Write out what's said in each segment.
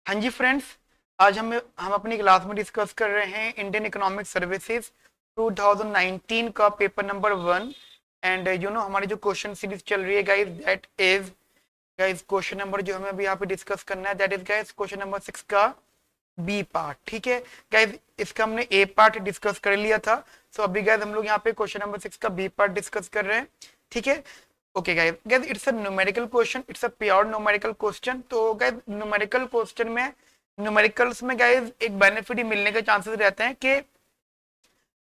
हाँ जी फ्रेंड्स, आज हम अपनी क्लास में डिस्कस कर रहे हैं इंडियन इकोनॉमिक सर्विसेज 2019 का पेपर नंबर 1। एंड हमारी जो क्वेश्चन सीरीज चल रही है guys, that is guys question number जो हमें अभी यहाँ पे डिस्कस करना है, that is guys question number 6 का बी पार्ट। ठीक है गाइस, इसका हमने ए पार्ट डिस्कस कर लिया था। सो अभी गाइस हम लोग यहाँ पे क्वेश्चन नंबर 6 का बी पार्ट डिस्कस कर रहे हैं। ठीक है, okay guys. Guys it's a numerical question, it's a pure numerical question. तो गाइस न्यूमेरिकल क्वेश्चन में, न्यूमेरिकल्स में गाइस एक बेनिफिट ही मिलने के चांसेस रहते हैं कि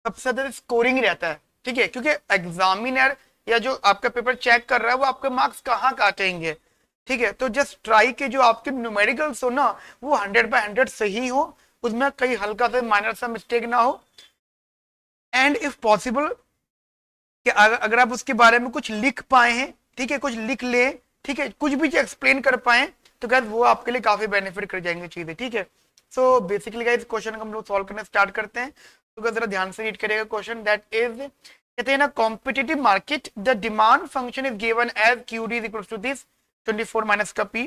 सबसे ज्यादा स्कोरिंग रहता है। ठीक है, क्योंकि एग्जामिनर या जो आपका पेपर चेक कर रहा है वो आपके मार्क्स कहाँ काटेंगे। ठीक है, तो जस्ट ट्राई के जो आपके न्यूमेरिकल्स हो ना, वो 100/100 सही हो, उसमें कहीं हल्का सा माइनर सा मिस्टेक ना हो। एंड इफ पॉसिबल कि अगर आप उसके बारे में कुछ लिख पाए हैं, ठीक है, कुछ लिख ले, ठीक है, कुछ भी एक्सप्लेन कर पाए, तो गाइस वो आपके लिए काफी बेनिफिट कर जाएंगे चीजें। ठीक है, सो बेसिकली गाइस क्वेश्चन हम लोग सॉल्व करना स्टार्ट करते हैं। तो गाइस जरा ध्यान से रीड करिएगा क्वेश्चन। दैट इज, कहते हैं ना, competitive market the demand function is given as QD is equal to this 24 minus का P,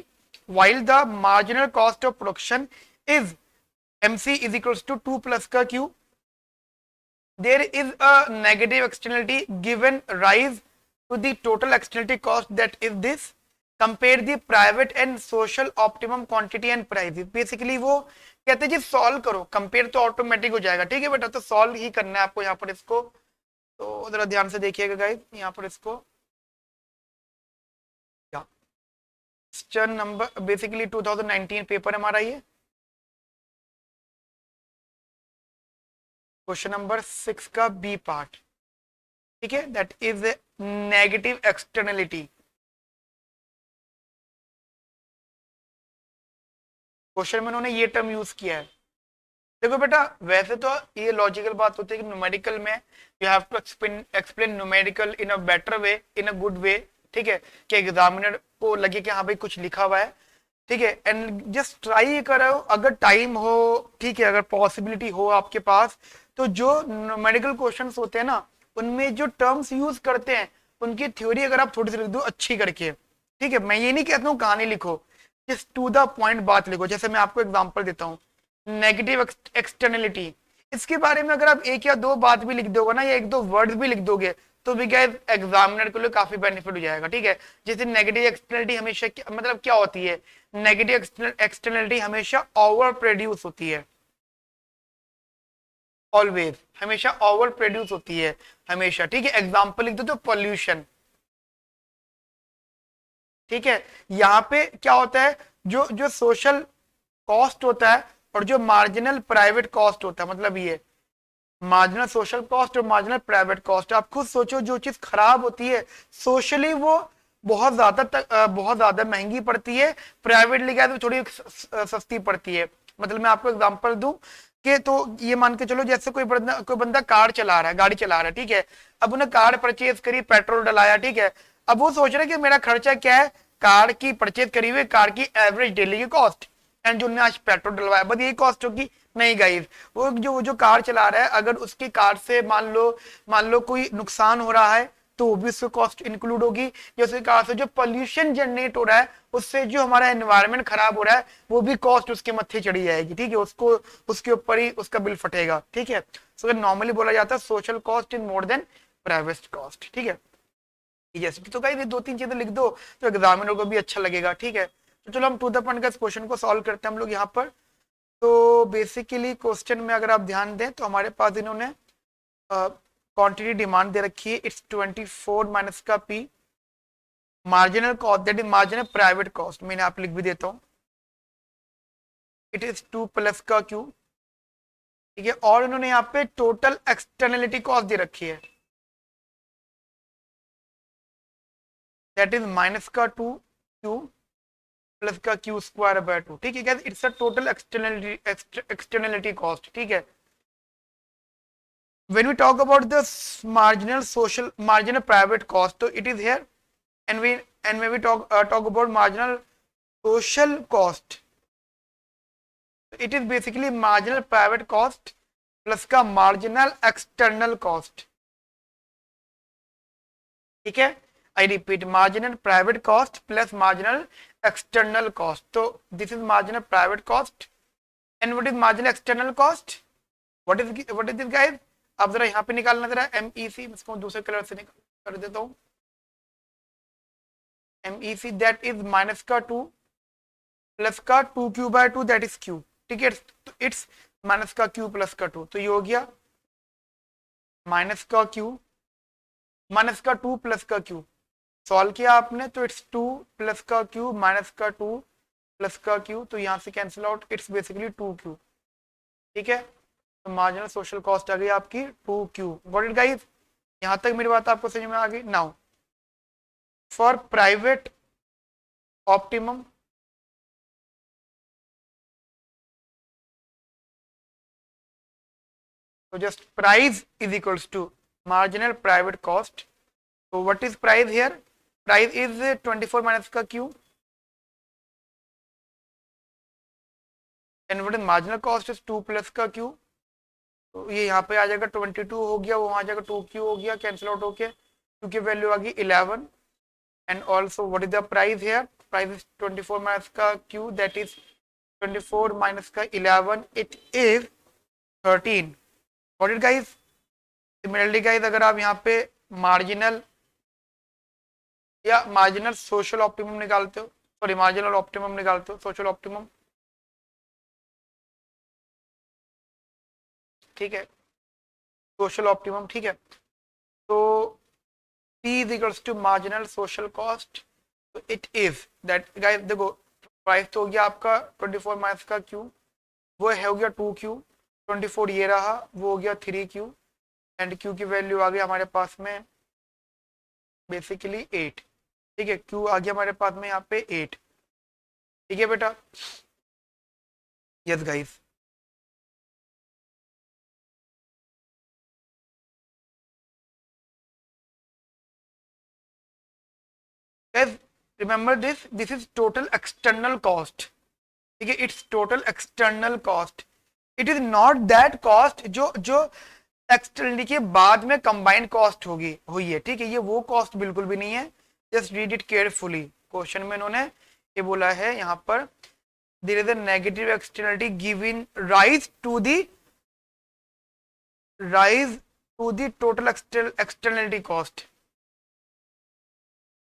while the marginal cost of production is MC is equals to 2 plus का Q. There is a negative externality given rise to the total externality cost, that is this. Compare the private and social optimum quantity and prices. Basically वो कहते हैं जी solve करो, compare तो automatic हो जाएगा। ठीक है बेटा, तो सॉल्व ही करना है आपको यहाँ पर इसको। तो जरा ध्यान से देखिएगा गाइस यहाँ पर इसको। क्वेश्चन नंबर बेसिकली 2019 पेपर हमारा ये क्वेश्चन नंबर 6 का बी पार्ट। ठीक है, that is negative externality. Question में उन्होंने ये टर्म यूज किया है। देखो बेटा, वैसे तो ये लॉजिकल बात होती है कि न्यूमेरिकल में you have to explain numerical in a better way, in a good way. ठीक है, कि एग्जामिनर को लगे कि हाँ भाई कुछ लिखा हुआ है। ठीक है, एंड जस्ट ट्राई करो, अगर टाइम हो, ठीक है, अगर पॉसिबिलिटी हो आपके पास, तो जो न्यूमेरिकल क्वेश्चंस होते हैं ना, उनमें जो टर्म्स यूज करते हैं उनकी थ्योरी अगर आप थोड़ी सी लिख दो अच्छी करके। ठीक है, मैं ये नहीं कहता हूँ कहानी लिखो, जस्ट टू द पॉइंट बात लिखो। जैसे मैं आपको एग्जांपल देता हूँ, नेगेटिव एक्सटर्नलिटी, इसके बारे में अगर आप एक या दो बात भी लिख दोगे ना, या एक दो वर्ड भी लिख दोगे, तो भी गाइस एग्जामिनर के लिए काफी बेनिफिट हो जाएगा। ठीक है, जैसे नेगेटिव एक्सटर्नलिटी हमेशा मतलब क्या होती है, नेगेटिव एक्सटर्नलिटी हमेशा ओवर प्रोड्यूस होती है, ऑलवेज, हमेशा ओवर प्रोड्यूस होती है हमेशा। ठीक है, एग्जाम्पल लिख दो तो पॉल्यूशन। ठीक है, यहाँ पे क्या होता है, जो जो सोशल कॉस्ट होता है और जो मार्जिनल प्राइवेट कॉस्ट होता है, मतलब ये मार्जिनल सोशल कॉस्ट और मार्जिनल प्राइवेट कॉस्ट, आप खुद सोचो, जो चीज खराब होती है सोशली वो बहुत ज्यादा महंगी पड़ती है, प्राइवेटली क्या है तो थोड़ी सस्ती पड़ती है। मतलब मैं आपको एग्जांपल दूं कि, तो ये मान के चलो, जैसे कोई बंदा कार चला रहा है, गाड़ी चला रहा है। ठीक है, अब उन्हें कार परचेज करी, पेट्रोल डलाया। ठीक है, अब वो सोच रहे कि मेरा खर्चा क्या है, कार की परचेज करी हुई कार की एवरेज डेली की कॉस्ट, एंड जो आज पेट्रोल डलवाया बस यही कॉस्ट होगी। नहीं गाइस, वो जो कार चला रहा है, अगर उसकी कार से मान लो कोई नुकसान हो रहा है, तो वो भी उसकी कॉस्ट इंक्लूड होगी। या उसकी कार से जो पोल्यूशन जनरेट हो रहा है, उससे जो हमारा एनवायरनमेंट खराब हो रहा है, वो भी कॉस्ट उसके मत्थे चढ़ी जाएगी। ठीक है, उसको उसके ऊपर ही उसका बिल फटेगा। ठीक है, सो नॉर्मली बोला जाता है social cost is more than private cost. ठीक है, जैसे तो गाइस ये दो तीन चीजें लिख दो तो एग्जामिनर को भी अच्छा लगेगा। ठीक है, तो चलो हम टू द पॉइंट का इस क्वेश्चन को सॉल्व करते हैं हम लोग यहाँ पर। तो बेसिकली क्वेश्चन में अगर आप ध्यान दें तो हमारे पास इन्होंने क्वांटिटी डिमांड दे रखी है, इट्स 24 माइनस का P, marginal cost that is marginal private cost, मैंने आप लिख भी देता हूँ, इट इज 2 प्लस का Q। ठीक है, और इन्होंने यहाँ पे टोटल एक्सटर्नलिटी कॉस्ट दे रखी है, दैट इज माइनस का 2Q प्लस का Q²/2। ठीक है, it's a total externality cost. ठीक है, when we talk about the marginal private cost, so it is here, and when we talk about marginal social cost, it is basically marginal private cost plus का marginal external cost। ठीक है, I repeat, marginal private cost plus marginal external cost. So this is marginal private cost. And what is marginal external cost? What is this guys? अब जरा यहाँ पे निकालना जरा MEC, इसको दूसरे कलर से निकाल कर देता हूँ. MEC that is माइनस का 2 प्लस का 2q by 2 that is q. ठीक है, तो इट्स माइनस का q प्लस का 2, तो ये हो गया माइनस का q माइनस का 2 प्लस का q. सॉल्व किया आपने तो इट्स 2 प्लस का q माइनस का 2 प्लस का q, तो यहाँ से cancel out, it's basically 2q. ठीक है, तो मार्जिनल सोशल कॉस्ट आ गई आपकी 2q. Got it guys? यहाँ तक मेरी बात आपको समझ में आ गई? Now for private optimum, so just price is equals to marginal private cost. So what is price here? Price is 24 minus का q, and what is marginal cost is 2 plus का q. तो ये यहाँ पे आ जाएगा 22 हो गया, वो आ जाएगा 2q हो गया, कैंसिल आउट हो गया, q की वैल्यू आ गई 11. And also what is the price here? Price is 24 minus का q, दैट इज 24 माइनस का 11, it is 13. Got it guys? Similarly guys, अगर आप यहाँ पे मार्जिनल या मार्जिनल सोशल ऑप्टिमम निकालते हो, सॉरी मार्जिनल ऑप्टिमम निकालते हो, सोशल ऑप्टिमम, ठीक है, सोशल ऑप्टिमम, ठीक है, तो P is equals to marginal social cost. तो it is that guys, देखो प्राइस तो हो गया आपका 24 माइनस का q, वो हो गया 2q, 24 ये रहा, वो हो गया 3q, एंड q की वैल्यू आ गई हमारे पास में बेसिकली 8. ठीक है, q आ गया हमारे पास में यहाँ पे 8. ठीक है बेटा? Yes guys. guys remember this is total external cost. ठीक है, it's total external cost. It is not that cost जो जो एक्सटर्नली के बाद में कंबाइंड कॉस्ट होगी हुई है. ठीक है, ये वो कॉस्ट बिल्कुल भी नहीं है. Just read it carefully. Question में इन्होंने ये बोला है यहाँ पर, there is a negative externality given rise to the total externality cost.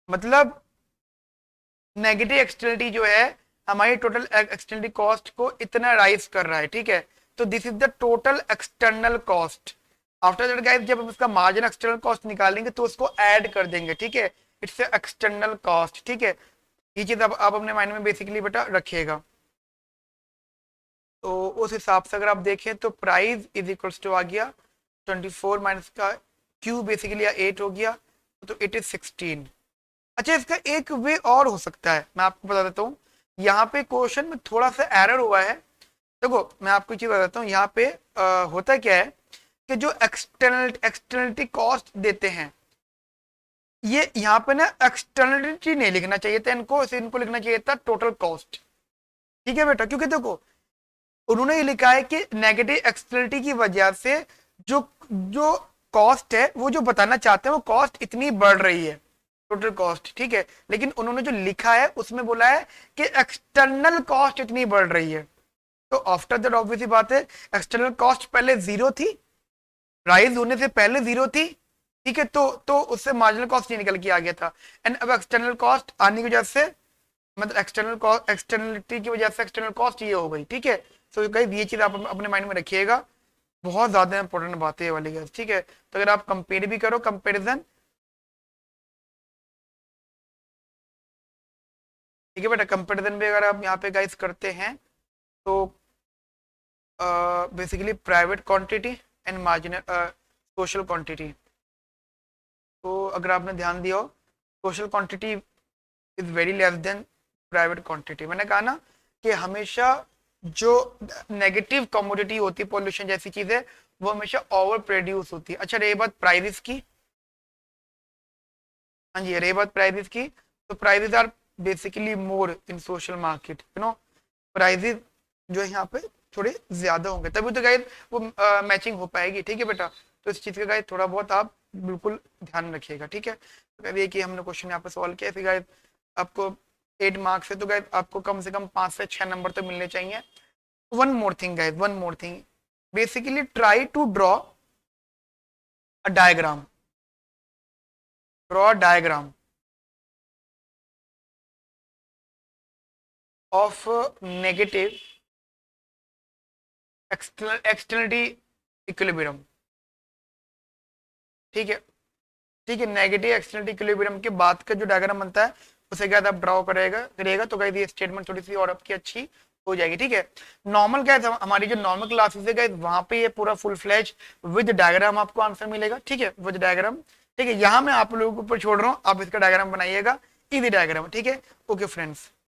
मतलब नेगेटिव एक्सटर्नलिटी जो है हमारी टोटल एक्सटर्नलिटी कॉस्ट को इतना राइज कर रहा है. ठीक है, तो this is the total external cost. After that guys, जब हम इसका मार्जिन एक्सटर्नल कॉस्ट निकालेंगे तो उसको ऐड कर देंगे. ठीक है, इट्स एक्सटर्नल कॉस्ट. ठीक है, ये चीज आप अपने माइंड में बेसिकली बेटा रखिएगा. तो उस हिसाब से अगर आप देखें तो प्राइस इज इक्वल्स टू आ गया 24 माइनस का क्यू, बेसिकली 8 हो गया, तो इट इज 16. अच्छा, इसका एक वे और हो सकता है, मैं आपको बता देता हूँ. यहाँ पे क्वेश्चन में थोड़ा सा एरर हुआ है. देखो मैं आपको चीज बताता हूँ. यहाँ पे होता क्या है कि जो एक्सटर्नलिटी कॉस्ट देते हैं, ये यहाँ पे ना एक्सटर्नलिटी नहीं लिखना चाहिए था इनको लिखना चाहिए था टोटल कॉस्ट. ठीक है बेटा? क्योंकि देखो उन्होंने ये लिखा है कि नेगेटिव एक्सटर्नलिटी की वजह से जो जो कॉस्ट है, वो जो बताना चाहते हैं वो कॉस्ट इतनी बढ़ रही है, टोटल कॉस्ट. ठीक है, लेकिन उन्होंने जो लिखा है उसमें बोला है कि एक्सटर्नल कॉस्ट इतनी बढ़ रही है. तो आफ्टर दैट ऑब्वियसली बात है, एक्सटर्नल कॉस्ट पहले 0 थी, राइज होने से पहले 0 थी. ठीक है, तो उससे मार्जिनल कॉस्ट नहीं निकल के आ गया था. एंड अब एक्सटर्नल कॉस्ट आने की वजह से, मतलब एक्सटर्नलिटी की वजह से एक्सटर्नल कॉस्ट ये हो गई. ठीक है, तो गाइस ये चीज आप अपने माइंड में रखिएगा, बहुत ज्यादा इंपॉर्टेंट बात है ये वाली गाइस. ठीक है, तो अगर आप कंपेयर भी करो, कंपेरिजन, ठीक है बेटा, कंपेरिजन भी अगर आप यहाँ पे गाइस करते हैं तो basically private quantity and marginal social quantity. तो अगर आपने ध्यान दिया हो, social quantity is very less than private quantity. मैंने कहा ना कि हमेशा जो नेगेटिव कमोडिटी होती है, पॉल्यूशन जैसी चीज है, वो हमेशा ओवर प्रोड्यूस होती है. अच्छा, रही बात प्राइसेस की, हाँ जी, रही बात प्राइसेस की, तो prices are basically more in social market. You know, prices जो है यहाँ पे थोड़े ज्यादा होंगे, तभी तो गाइस वो मैचिंग हो पाएगी. ठीक है बेटा? तो इस चीज का गाइस थोड़ा बहुत आप बिल्कुल ध्यान रखिएगा. ठीक है, तो ये कि हमने क्वेश्चन यहाँ पे सॉल्व किया. फिर गाइस आपको 8 मार्क्स से, तो गाइज आपको कम से कम 5 से 6 नंबर तो मिलने चाहिए। One more thing guys, one more thing, basically try to draw a diagram, draw a diagram of negative externality equilibrium. ठीक है, ठीक है, नेगेटिव एक्सटर्नलिटी इक्विलिब्रियम के बाद का जो डायग्राम बनता है उसे क्या आप ड्रॉ करेगा तो गाइस ये स्टेटमेंट थोड़ी सी और आपकी अच्छी हो जाएगी। ठीक है, नॉर्मल गाइस हमारी जो नॉर्मल क्लासेस है गाइस वहां पे ये पूरा फुल फ्लैज विद डायग्राम आपको आंसर मिलेगा। ठीक है, विद डायग्राम। ठीक है, यहाँ मैं आप लोगों के ऊपर छोड़ रहा हूँ, आप इसका डायग्राम बनाइएगा, इजी डायग्राम। ठीक है, ओके फ्रेंड्स।